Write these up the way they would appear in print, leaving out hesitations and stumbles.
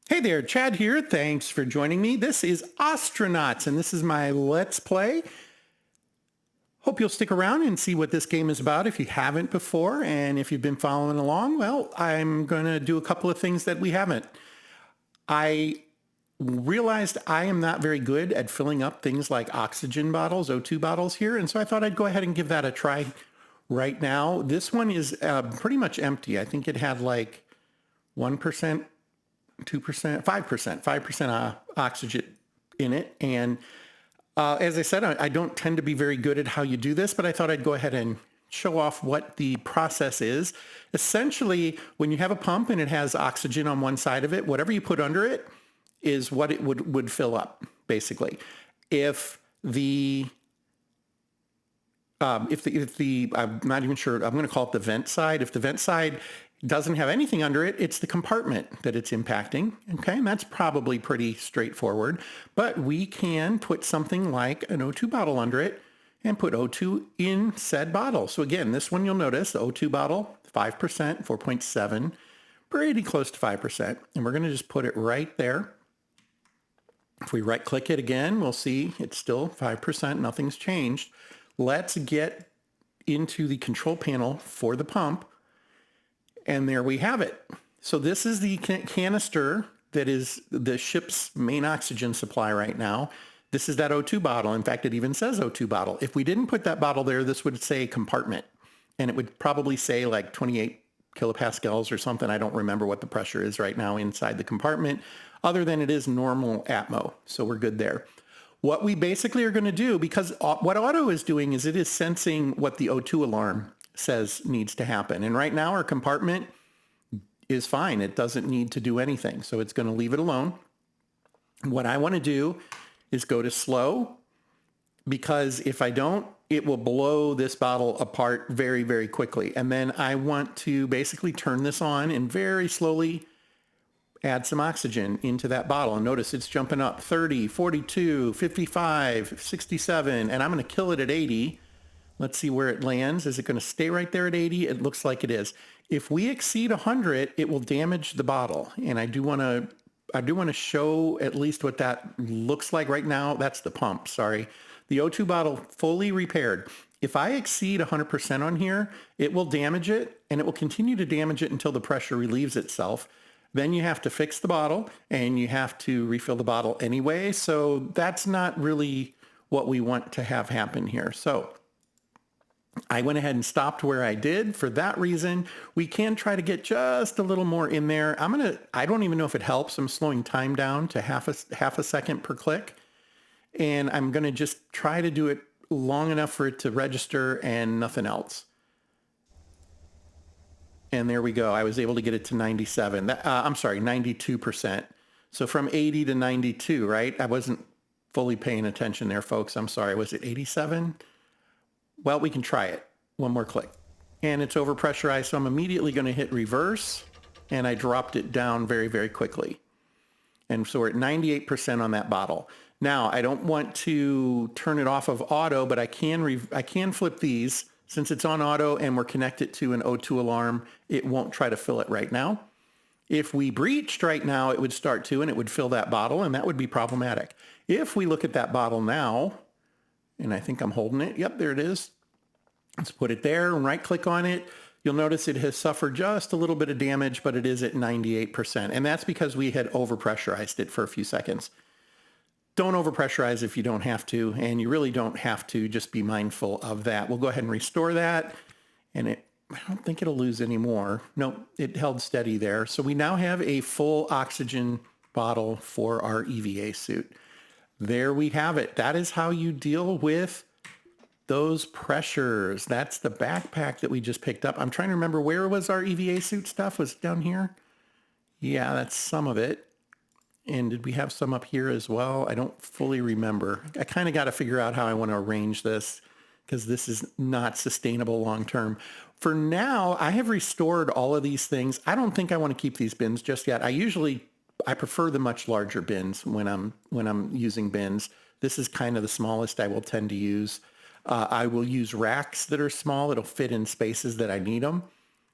Hey there, Chad here. Thanks for joining me. This is Ostranauts, and this is my Let's Play. Hope you'll stick around and see what this game is about if you haven't before. And if you've been following along, well, I'm going to do a couple of things that we haven't. I realized I am not very good at filling up things like oxygen bottles, O2 bottles here, and so I thought I'd go ahead and give that a try right now. This one is pretty much empty. I think it had like 1%, 2%, 5% oxygen in it. And as I said, I don't tend to be very good at how you do this, but I thought I'd go ahead and show off what the process is. Essentially, when you have a pump and it has oxygen on one side of it, whatever you put under it is what it would fill up, basically. If the I'm not even sure, I'm going to call it the vent side. If the vent side doesn't have anything under it, it's the compartment that it's impacting. Okay, and that's probably pretty straightforward. But we can put something like an O2 bottle under it and put O2 in said bottle. So again, this one you'll notice, the O2 bottle, 5%, 4.7, pretty close to 5%. And we're going to just put it right there. If we right click it again, we'll see it's still 5%, nothing's changed. Let's get into the control panel for the pump. And there we have it. So this is the canister that is the ship's main oxygen supply right now. This is that O2 bottle. In fact, it even says O2 bottle. If we didn't put that bottle there, this would say compartment. And it would probably say like 28 kilopascals or something. I don't remember what the pressure is right now inside the compartment, other than it is normal atmo. So we're good there. What we basically are going to do, because what auto is doing is it is sensing what the O2 alarm says needs to happen. And right now our compartment is fine. It doesn't need to do anything. So it's going to leave it alone. What I want to do is go to slow, because if I don't, it will blow this bottle apart very, very quickly. And then I want to basically turn this on and very slowly add some oxygen into that bottle. And notice it's jumping up 30, 42, 55, 67, and I'm going to kill it at 80. Let's see where it lands. Is it going to stay right there at 80? It looks like it is. If we exceed 100, it will damage the bottle. And I do want to show at least what that looks like right now. That's the pump, sorry. The O2 bottle fully repaired. If I exceed 100% on here, it will damage it, and it will continue to damage it until the pressure relieves itself. Then you have to fix the bottle, and you have to refill the bottle anyway. So that's not really what we want to have happen here. So I went ahead and stopped where I did. For that reason, we can try to get just a little more in there. I don't even know if it helps. I'm slowing time down to half a second per click. And I'm going to just try to do it long enough for it to register and nothing else. And there we go. I was able to get it to 97. I'm sorry, 92%. So from 80 to 92, right? I wasn't fully paying attention there, folks. I'm sorry. Was it 87? Well, we can try it. One more click. And it's overpressurized, so I'm immediately going to hit reverse, and I dropped it down very, very quickly. And so we're at 98% on that bottle. Now, I don't want to turn it off of auto, but I can flip these. Since it's on auto and we're connected to an O2 alarm, it won't try to fill it right now. If we breached right now, it would start to, and it would fill that bottle, and that would be problematic. If we look at that bottle now, and I think I'm holding it. Yep, there it is. Let's put it there and right click on it. You'll notice it has suffered just a little bit of damage, but it is at 98%. And that's because we had overpressurized it for a few seconds. Don't overpressurize if you don't have to, and you really don't have to. Just be mindful of that. We'll go ahead and restore that, and I don't think it'll lose any more. No, it held steady there. So we now have a full oxygen bottle for our EVA suit. There we have it. That is how you deal with those pressures. That's the backpack that we just picked up. I'm trying to remember, where was our EVA suit stuff? Was it down here? Yeah, that's some of it. And did we have some up here as well? I don't fully remember. I kind of got to figure out how I want to arrange this, because this is not sustainable long term. For now, I have restored all of these things. I don't think I want to keep these bins just yet. I prefer the much larger bins when I'm using bins. This is kind of the smallest I will tend to use. I will use racks that are small. It'll fit in spaces that I need them.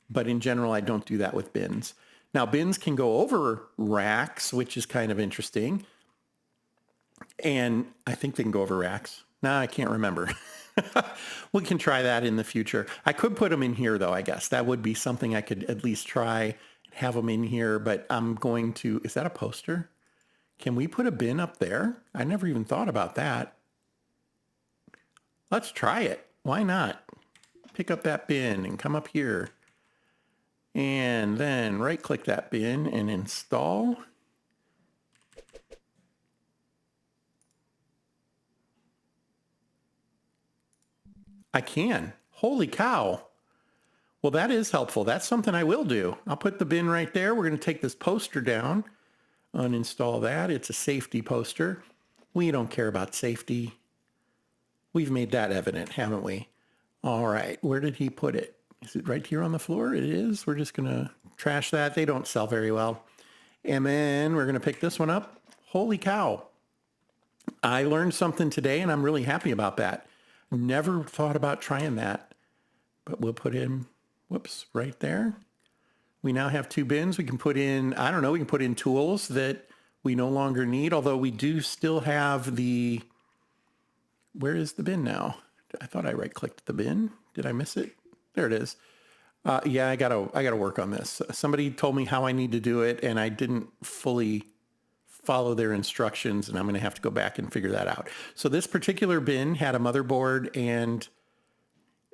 But in general, I don't do that with bins. Now, bins can go over racks, which is kind of interesting. And I think they can go over racks. No, I can't remember. We can try that in the future. I could put them in here, though, I guess. That would be something I could at least try, have them in here. But I'm going to... Is that a poster? Can we put a bin up there? I never even thought about that. Let's try it. Why not? Pick up that bin and come up here. And then right-click that bin and install. I can. Holy cow. Well, that is helpful. That's something I will do. I'll put the bin right there. We're going to take this poster down, uninstall that. It's a safety poster. We don't care about safety. We've made that evident, haven't we? All right. Where did he put it? Is it right here on the floor? It is. We're just going to trash that. They don't sell very well. And then we're going to pick this one up. Holy cow. I learned something today, and I'm really happy about that. Never thought about trying that, but we'll put in, whoops, right there. We now have two bins. We can put in, I don't know, we can put in tools that we no longer need, although we do still have the, where is the bin now? I thought I right-clicked the bin. Did I miss it? There it is. Yeah, I gotta work on this. Somebody told me how I need to do it, and I didn't fully follow their instructions, and I'm going to have to go back and figure that out. So this particular bin had a motherboard and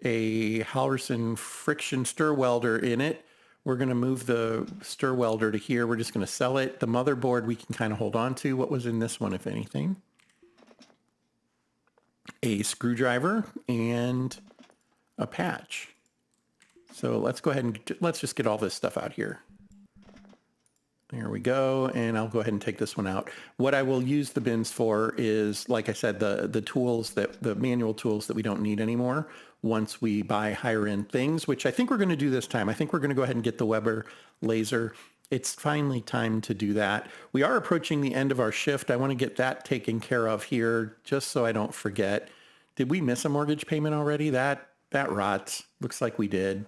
a Halverson friction stir welder in it. We're going to move the stir welder to here. We're just going to sell it. The motherboard we can kind of hold on to. What was in this one, if anything? A screwdriver and a patch. So let's go ahead and let's just get all this stuff out here. There we go, and I'll go ahead and take this one out. What I will use the bins for is, like I said, the tools, the manual tools that we don't need anymore once we buy higher end things, which I think we're going to do this time. I think we're going to go ahead and get the Weber laser. It's finally time to do that. We are approaching the end of our shift. I want to get that taken care of here just so I don't forget. Did we miss a mortgage payment already? That rots. Looks like we did.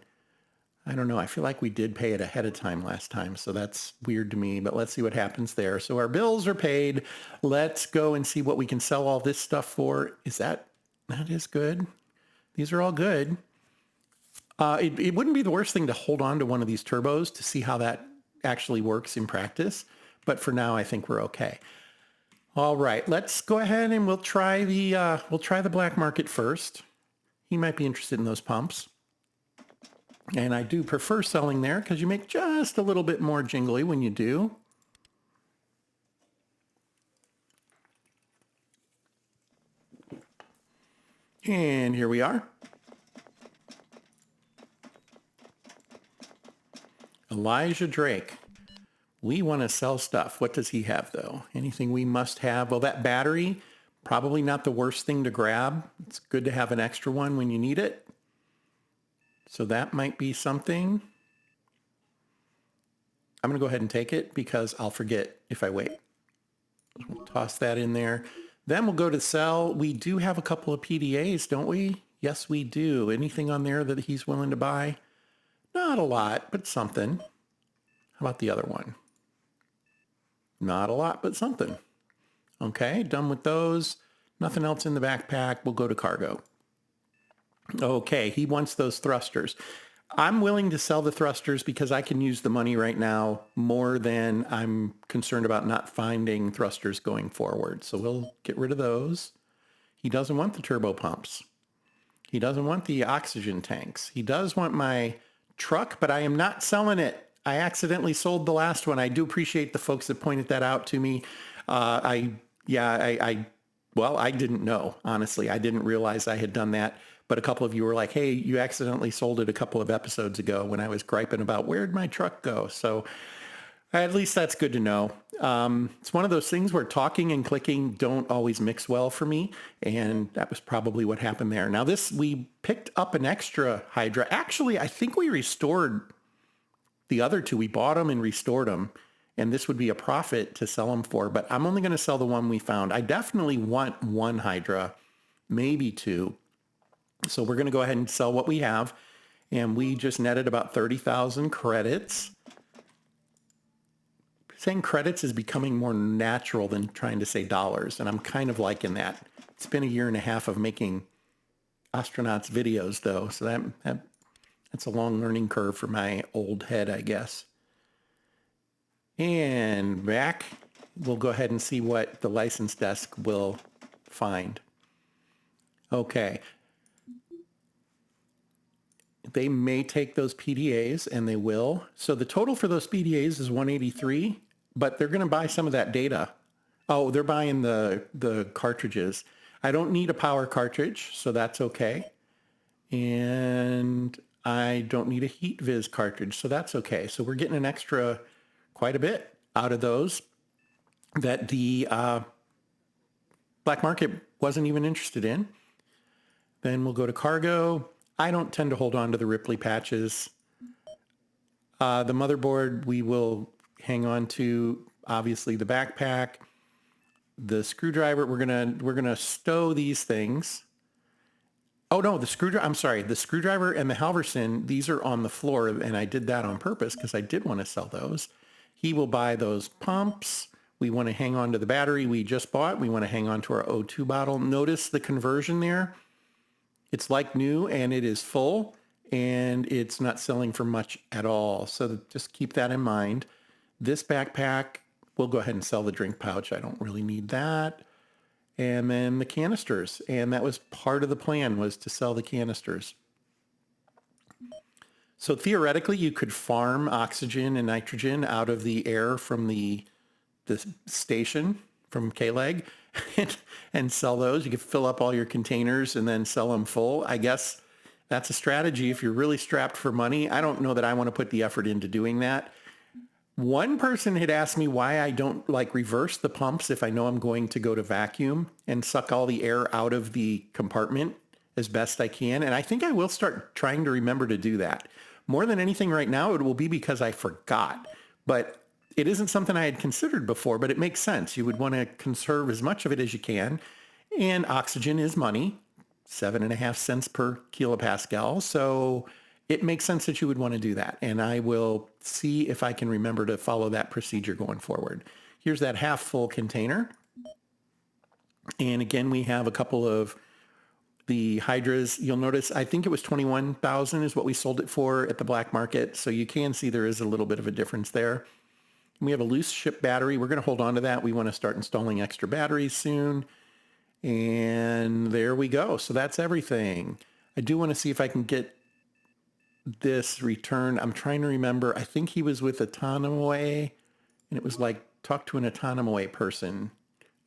I don't know. I feel like we did pay it ahead of time last time, so that's weird to me, but let's see what happens there. So our bills are paid. Let's go and see what we can sell all this stuff for. That is good. These are all good. It wouldn't be the worst thing to hold on to one of these turbos to see how that actually works in practice, but for now, I think we're okay. All right, let's go ahead and we'll try the black market first. He might be interested in those pumps. And I do prefer selling there because you make just a little bit more jingly when you do. And here we are. Elijah Drake. We want to sell stuff. What does he have, though? Anything we must have? Well, that battery, probably not the worst thing to grab. It's good to have an extra one when you need it. So that might be something. I'm going to go ahead and take it because I'll forget if I wait. We'll toss that in there. Then we'll go to sell. We do have a couple of PDAs, don't we? Yes, we do. Anything on there that he's willing to buy? Not a lot, but something. How about the other one? Not a lot, but something. Okay, done with those. Nothing else in the backpack. We'll go to cargo. Okay, he wants those thrusters. I'm willing to sell the thrusters because I can use the money right now more than I'm concerned about not finding thrusters going forward. So we'll get rid of those. He doesn't want the turbo pumps. He doesn't want the oxygen tanks. He does want my truck, but I am not selling it. I accidentally sold the last one. I do appreciate the folks that pointed that out to me. I didn't know, honestly. I didn't realize I had done that. But a couple of you were like, hey, you accidentally sold it a couple of episodes ago when I was griping about where'd my truck go? So at least that's good to know. It's one of those things where talking and clicking don't always mix well for me. And that was probably what happened there. Now we picked up an extra Hydra. Actually, I think we restored the other two. We bought them and restored them. And this would be a profit to sell them for. But I'm only going to sell the one we found. I definitely want one Hydra, maybe two. So we're going to go ahead and sell what we have. And we just netted about 30,000 credits. saying credits is becoming more natural than trying to say dollars, and I'm kind of liking that. It's been a year and a half of making Ostranauts videos, though, so that's a long learning curve for my old head, I guess. And back, we'll go ahead and see what the license desk will find. Okay. They may take those PDAs, and they will. So the total for those PDAs is 183, but they're going to buy some of that data. Oh, they're buying the cartridges. I don't need a power cartridge, so that's okay. And I don't need a heat viz cartridge, so that's okay. So we're getting an extra quite a bit out of those that the black market wasn't even interested in. Then we'll go to cargo. I don't tend to hold on to the Ripley patches. The motherboard, we will hang on to, obviously, the backpack. The screwdriver, we're gonna stow these things. Oh no, the screwdriver and the Halverson, these are on the floor, and I did that on purpose because I did want to sell those. He will buy those pumps. We want to hang on to the battery we just bought. We want to hang on to our O2 bottle. Notice the conversion there. It's like new, and it is full, and it's not selling for much at all. So just keep that in mind. This backpack, we'll go ahead and sell the drink pouch. I don't really need that. And then the canisters. And that was part of the plan, was to sell the canisters. So theoretically, you could farm oxygen and nitrogen out of the air from the station, from K-Leg, and sell those. You could fill up all your containers and then sell them full. I guess that's a strategy if you're really strapped for money. I don't know that I want to put the effort into doing that. One person had asked me why I don't reverse the pumps if I know I'm going to go to vacuum and suck all the air out of the compartment as best I can. And I think I will start trying to remember to do that. More than anything right now, it will be because I forgot. But it isn't something I had considered before, but it makes sense. You would want to conserve as much of it as you can. And oxygen is money, 7.5 cents per kilopascal. So it makes sense that you would want to do that. And I will see if I can remember to follow that procedure going forward. Here's that half full container. And again, we have a couple of the Hydras. You'll notice, I think it was 21,000 is what we sold it for at the black market. So you can see there is a little bit of a difference there. We have a loose ship battery. We're going to hold on to that. We want to start installing extra batteries soon. And there we go. So that's everything. I do want to see if I can get this returned. I'm trying to remember. I think he was with Autonomaway, and it was talk to an Autonomaway person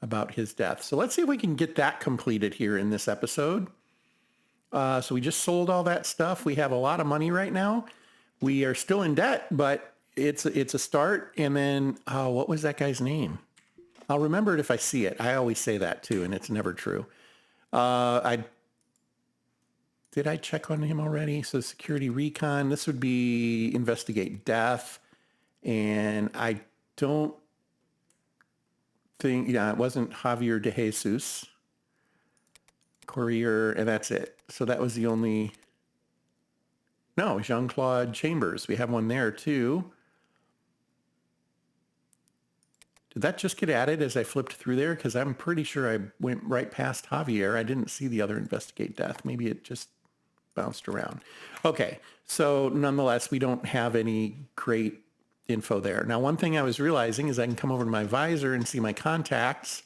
about his death. So let's see if we can get that completed here in this episode. So we just sold all that stuff. We have a lot of money right now. We are still in debt, but it's a start. And then, what was that guy's name? I'll remember it if I see it. I always say that too, and it's never true. Did I check on him already? So security recon, this would be investigate death. And I don't think, it wasn't Javier de Jesus. Courier, and that's it. So that was the only, no, Jean-Claude Chambers. We have one there too. Did that just get added as I flipped through there? Because I'm pretty sure I went right past Javier. I didn't see the other investigate death. Maybe it just bounced around. Okay, so nonetheless, we don't have any great info there. Now, one thing I was realizing is I can come over to my visor and see my contacts.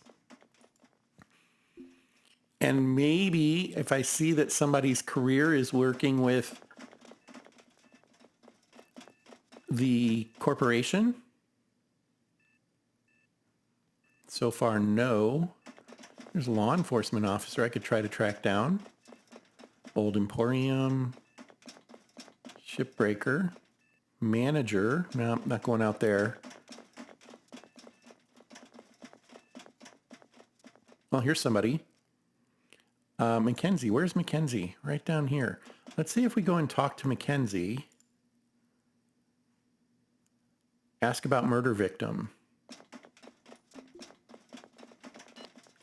And maybe if I see that somebody's career is working with the corporation. So far, no. There's a law enforcement officer I could try to track down. Old Emporium. Shipbreaker. Manager. No, I'm not going out there. Well, here's somebody. Mackenzie. Where's Mackenzie? Right down here. Let's see if we go and talk to Mackenzie. Ask about murder victim.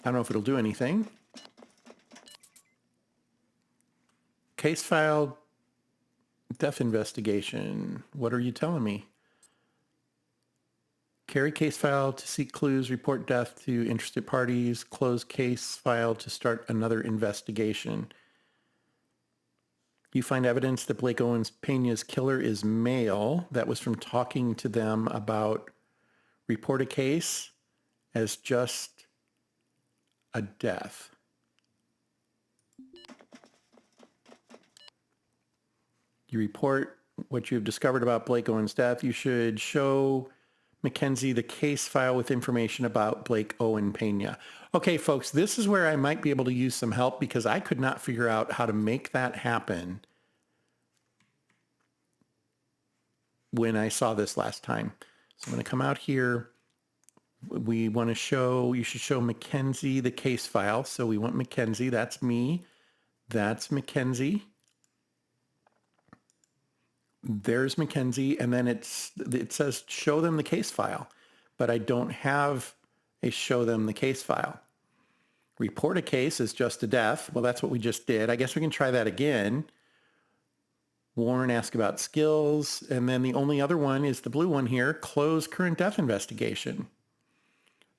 I don't know if it'll do anything. Case file, death investigation. What are you telling me? Carry case file to seek clues, report death to interested parties, close case file to start another investigation. You find evidence that Blake Owens Pena's killer is male. That was from talking to them about report a case as just a death. You report what you've discovered about Blake Owens' death. You should show Mackenzie the case file with information about Blake Owen Pena. Okay, folks, this is where I might be able to use some help because I could not figure out how to make that happen when I saw this last time. So I'm going to come out here. We want to show, you should show Mackenzie the case file. So we want Mackenzie, that's me. That's Mackenzie. There's Mackenzie, and then it says show them the case file, but I don't have a show them the case file. Report a case is just a death. Well, that's what we just did. I guess we can try that again. Warren, ask about skills, and then the only other one is the blue one here, close current death investigation.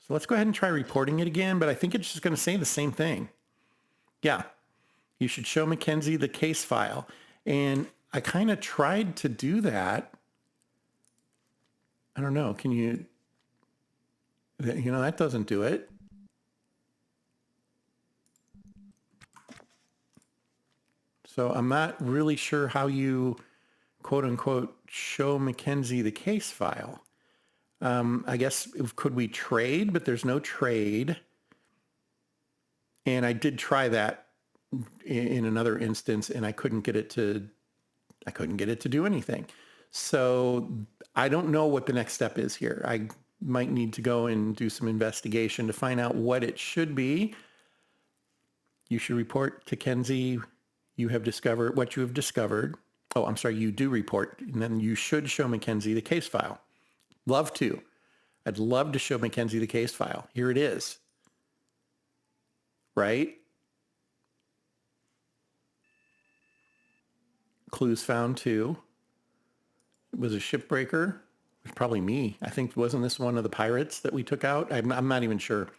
So let's go ahead and try reporting it again, but I think it's just going to say the same thing. Yeah, you should show Mackenzie the case file, and I kind of tried to do that. I don't know. Can you, that doesn't do it. So I'm not really sure how you, quote unquote, show Mackenzie the case file. I guess, could we trade? But there's no trade. And I did try that in another instance, and I couldn't get it to do anything. So I don't know what the next step is here. I might need to go and do some investigation to find out what it should be. You should report to Kenzie you have discovered what you have discovered. Oh, I'm sorry, you do report, and then you should show Mackenzie the case file. Love to. I'd love to show Mackenzie the case file. Here it is. Right? Clues found too. It was a shipbreaker. It was probably me. I think, wasn't this one of the pirates that we took out? I'm not even sure.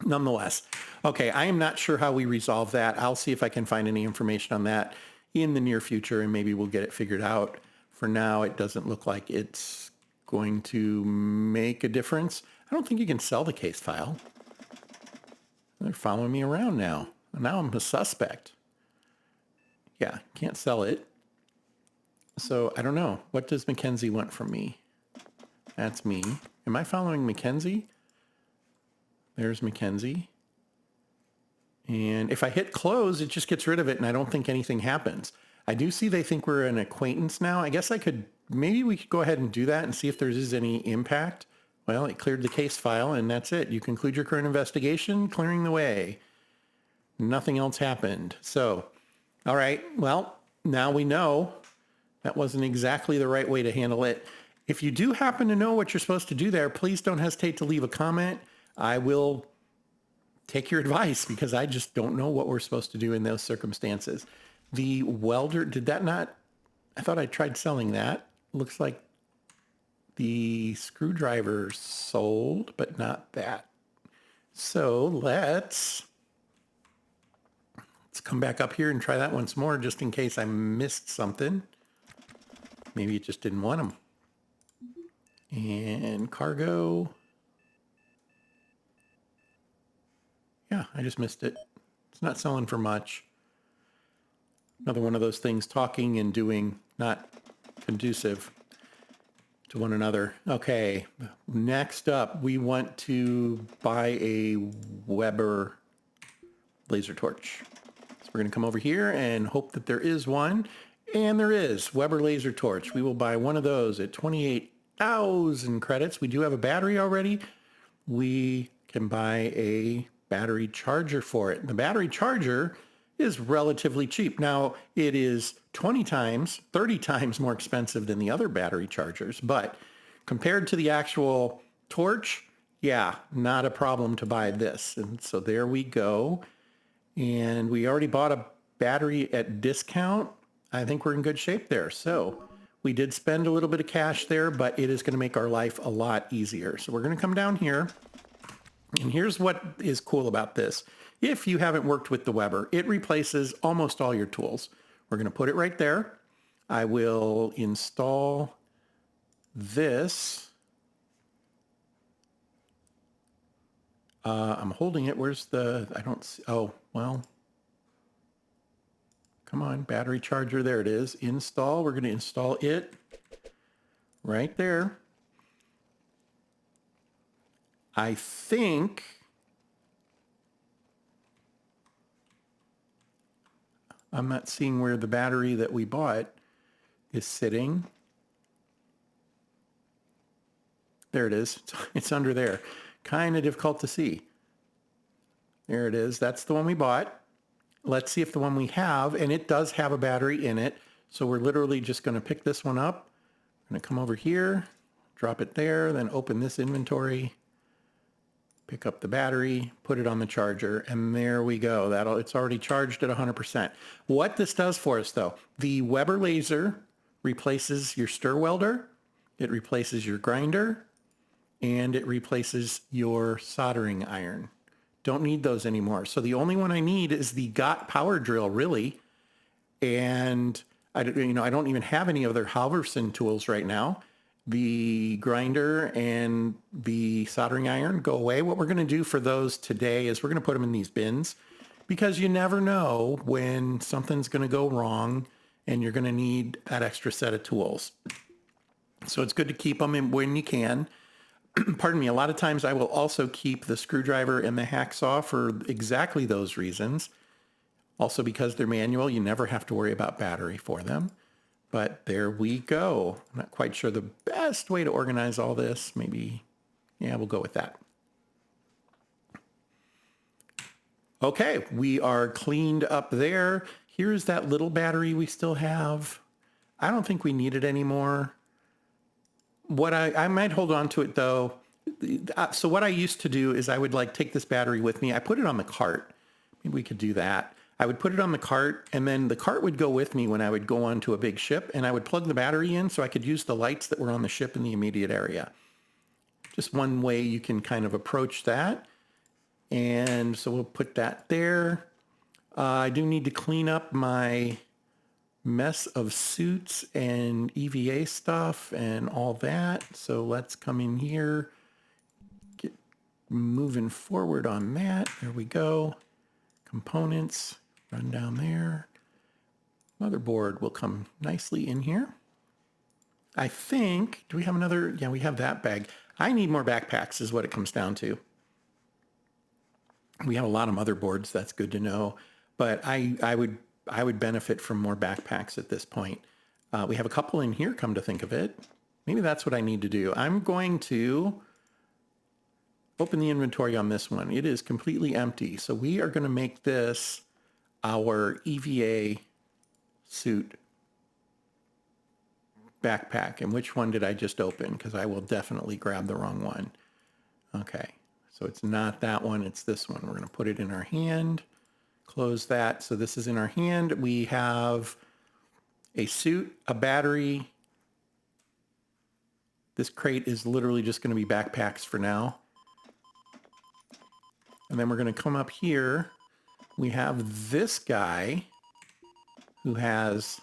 Nonetheless. Okay, I am not sure how we resolve that. I'll see if I can find any information on that in the near future, and maybe we'll get it figured out. For now, it doesn't look like it's going to make a difference. I don't think you can sell the case file. They're following me around now. Now I'm a suspect. Yeah, can't sell it. So I don't know. What does Mackenzie want from me? That's me. Am I following Mackenzie? There's Mackenzie. And if I hit close, it just gets rid of it, and I don't think anything happens. I do see they think we're an acquaintance now. I guess maybe we could go ahead and do that and see if there is any impact. Well, it cleared the case file, and that's it. You conclude your current investigation, clearing the way. Nothing else happened. So, all right, well, now we know that wasn't exactly the right way to handle it. If you do happen to know what you're supposed to do there, please don't hesitate to leave a comment. I will take your advice because I just don't know what we're supposed to do in those circumstances. The welder, I thought I tried selling that. Looks like the screwdriver sold, but not that. So let's come back up here and try that once more just in case I missed something. Maybe it just didn't want them. And cargo. Yeah, I just missed it. It's not selling for much. Another one of those things, talking and doing, not conducive to one another. Okay, next up, we want to buy a Weber laser torch. So we're going to come over here and hope that there is one. And there is. Weber laser torch. We will buy one of those at 28,000 credits. We do have a battery already. We can buy a battery charger for it. The battery charger is relatively cheap. Now, it is 20 times, 30 times more expensive than the other battery chargers, but compared to the actual torch, yeah, not a problem to buy this. And so there we go. And we already bought a battery at discount. I think we're in good shape there. So We did spend a little bit of cash there, but it is going to make our life a lot easier. So we're going to come down here. And here's what is cool about this. If you haven't worked with the Weber, it replaces almost all your tools. We're going to put it right there. I will install this. I'm holding it. Where's the, I don't see, oh, well, come on, battery charger. There it is. Install. We're going to install it right there. I think I'm not seeing where the battery that we bought is sitting. There it is. It's under there. Kind of difficult to see. There it is. That's the one we bought. Let's see if the one we have, and it does have a battery in it. So we're literally just going to pick this one up. I'm going to come over here, drop it there, then open this inventory, pick up the battery, put it on the charger, and there we go. It's already charged at 100%. What this does for us, though, the Weber laser replaces your stir welder, it replaces your grinder, and it replaces your soldering iron. Don't need those anymore. So the only one I need is the GOT power drill, really. And I don't even have any other Halverson tools right now. The grinder and the soldering iron go away. What we're going to do for those today is we're going to put them in these bins, because you never know when something's going to go wrong and you're going to need that extra set of tools. So it's good to keep them in when you can. Pardon me, a lot of times I will also keep the screwdriver and the hacksaw for exactly those reasons. Also, because they're manual, you never have to worry about battery for them. But there we go. I'm not quite sure the best way to organize all this. Maybe, yeah, we'll go with that. Okay, we are cleaned up there. Here's that little battery we still have. I don't think we need it anymore. What I might hold on to it though. So what I used to do is I would take this battery with me. I put it on the cart. Maybe we could do that. I would put it on the cart, and then the cart would go with me when I would go onto a big ship, and I would plug the battery in so I could use the lights that were on the ship in the immediate area. Just one way you can kind of approach that. And so we'll put that there. I do need to clean up my mess of suits and EVA stuff and all that. So let's come in here, get moving forward on that. There we go. Components, run down there. Motherboard will come nicely in here. I think, do we have another? Yeah, we have that bag. I need more backpacks is what it comes down to. We have a lot of motherboards. That's good to know. But I would benefit from more backpacks at this point. We have a couple in here, come to think of it. Maybe that's what I need to do. I'm going to open the inventory on this one. It is completely empty. So we are going to make this our EVA suit backpack. And which one did I just open? Because I will definitely grab the wrong one. Okay, so it's not that one, it's this one. We're going to put it in our hand. Close that. So this is in our hand. We have a suit, a battery. This crate is literally just going to be backpacks for now. And then we're going to come up here. We have this guy who has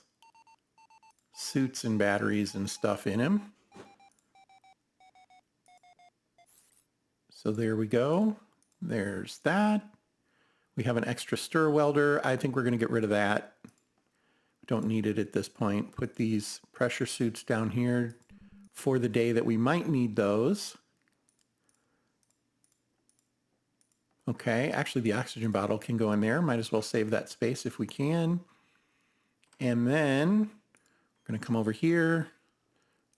suits and batteries and stuff in him. So there we go. There's that. We have an extra stir welder. I think we're going to get rid of that. Don't need it at this point. Put these pressure suits down here for the day that we might need those. Okay, actually the oxygen bottle can go in there. Might as well save that space if we can. And then we're going to come over here,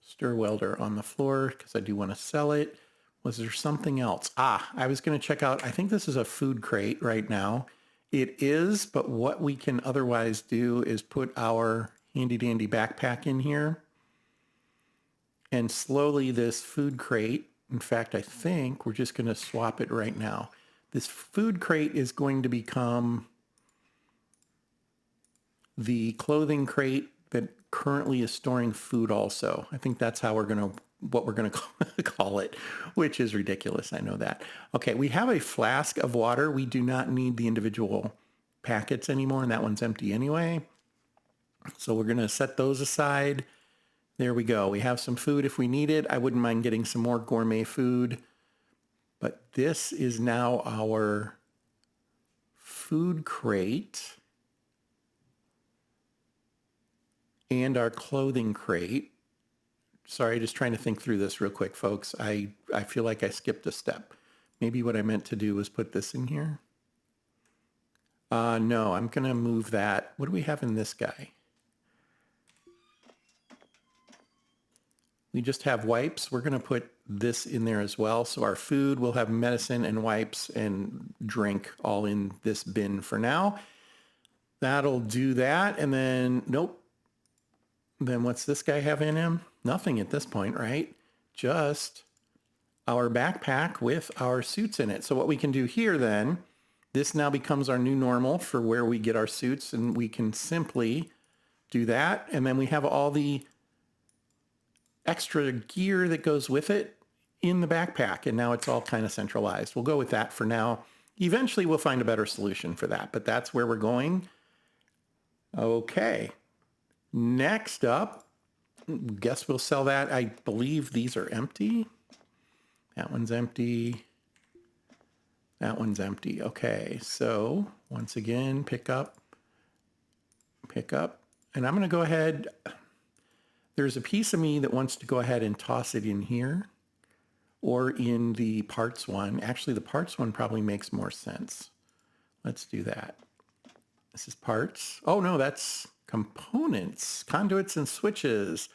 stir welder on the floor because I do want to sell it. Was there something else? I was going to check out, I think this is a food crate right now. It is, but what we can otherwise do is put our handy dandy backpack in here. And slowly this food crate, in fact, I think we're just going to swap it right now. This food crate is going to become the clothing crate that currently is storing food also. I think that's how what we're going to call it, which is ridiculous. I know that. Okay, we have a flask of water. We do not need the individual packets anymore, and that one's empty anyway. So we're going to set those aside. There we go. We have some food if we need it. I wouldn't mind getting some more gourmet food. But this is now our food crate and our clothing crate. Sorry, just trying to think through this real quick, folks. I feel like I skipped a step. Maybe what I meant to do was put this in here. No, I'm going to move that. What do we have in this guy? We just have wipes. We're going to put this in there as well. So our food will have medicine and wipes and drink all in this bin for now. That'll do that. And then, nope. Then what's this guy have in him? Nothing at this point, right? Just our backpack with our suits in it. So what we can do here then, this now becomes our new normal for where we get our suits, and we can simply do that. And then we have all the extra gear that goes with it in the backpack, and now it's all kind of centralized. We'll go with that for now. Eventually we'll find a better solution for that, but that's where we're going. Okay. Next up, guess we'll sell that. I believe these are empty. That one's empty. That one's empty. Okay, so once again, pick up. And I'm going to go ahead. There's a piece of me that wants to go ahead and toss it in here or in the parts one. Actually, the parts one probably makes more sense. Let's do that. This is parts. Oh, no, that's components, conduits and switches.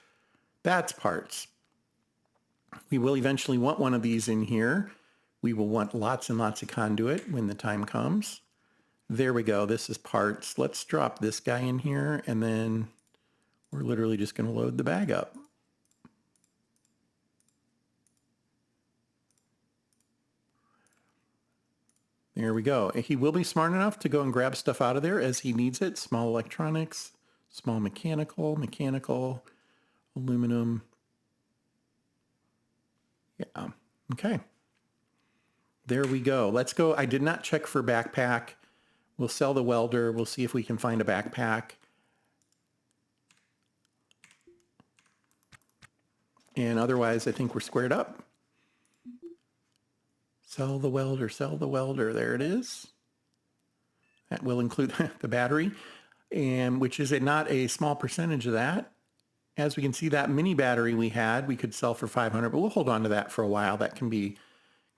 That's parts. We will eventually want one of these in here. We will want lots and lots of conduit when the time comes. There we go. This is parts. Let's drop this guy in here, and then we're literally just going to load the bag up. There we go. He will be smart enough to go and grab stuff out of there as he needs it. Small electronics, small mechanical, aluminum. Yeah. Okay. There we go. Let's go. I did not check for backpack. We'll sell the welder. We'll see if we can find a backpack. And otherwise, I think we're squared up. Sell the welder, sell the welder. There it is. That will include the battery, and which is not a small percentage of that. As we can see, that mini battery we had, we could sell for 500, but we'll hold on to that for a while. That can be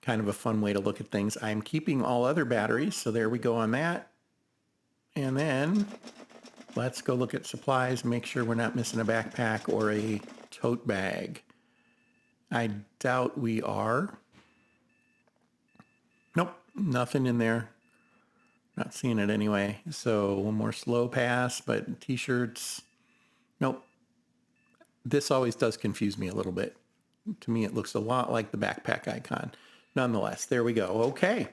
kind of a fun way to look at things. I'm keeping all other batteries, so there we go on that. And then let's go look at supplies, make sure we're not missing a backpack or a tote bag. I doubt we are. Nope, nothing in there. Not seeing it anyway. So one more slow pass, but t-shirts, nope. This always does confuse me a little bit. To me, it looks a lot like the backpack icon. Nonetheless, there we go. Okay.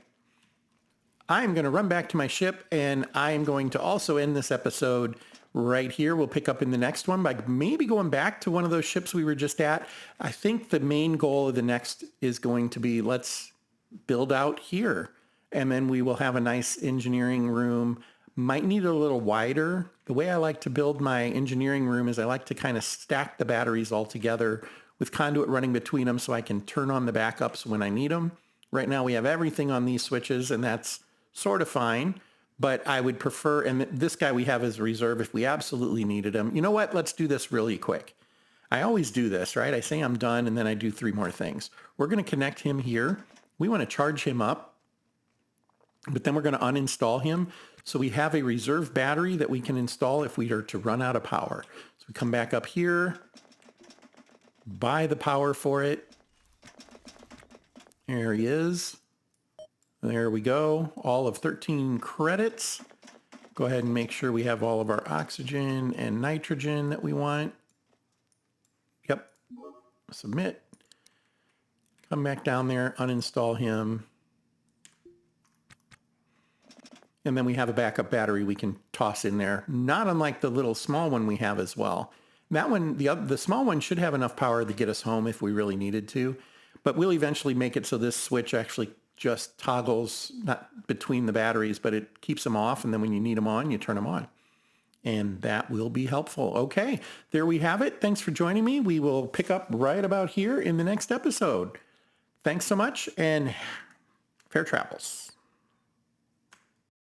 I'm going to run back to my ship, and I am going to also end this episode right here. We'll pick up in the next one by maybe going back to one of those ships we were just at. I think the main goal of the next is going to be let's build out here, and then we will have a nice engineering room. Might need it a little wider. The way I like to build my engineering room is I like to kind of stack the batteries all together with conduit running between them so I can turn on the backups when I need them. Right now we have everything on these switches, and that's sort of fine, but I would prefer, and this guy we have as a reserve if we absolutely needed him. You know what? Let's do this really quick. I always do this, right? I say I'm done, and then I do 3 more things. We're going to connect him here. We want to charge him up, but then we're going to uninstall him. So we have a reserve battery that we can install if we are to run out of power. So we come back up here, buy the power for it. There he is. There we go. All of 13 credits. Go ahead and make sure we have all of our oxygen and nitrogen that we want. Yep. Submit. Come back down there, uninstall him. And then we have a backup battery we can toss in there, not unlike the little small one we have as well. That one, the small one should have enough power to get us home if we really needed to. But we'll eventually make it so this switch actually just toggles not between the batteries, but it keeps them off. And then when you need them on, you turn them on. And that will be helpful. Okay, there we have it. Thanks for joining me. We will pick up right about here in the next episode. Thanks so much and fair travels.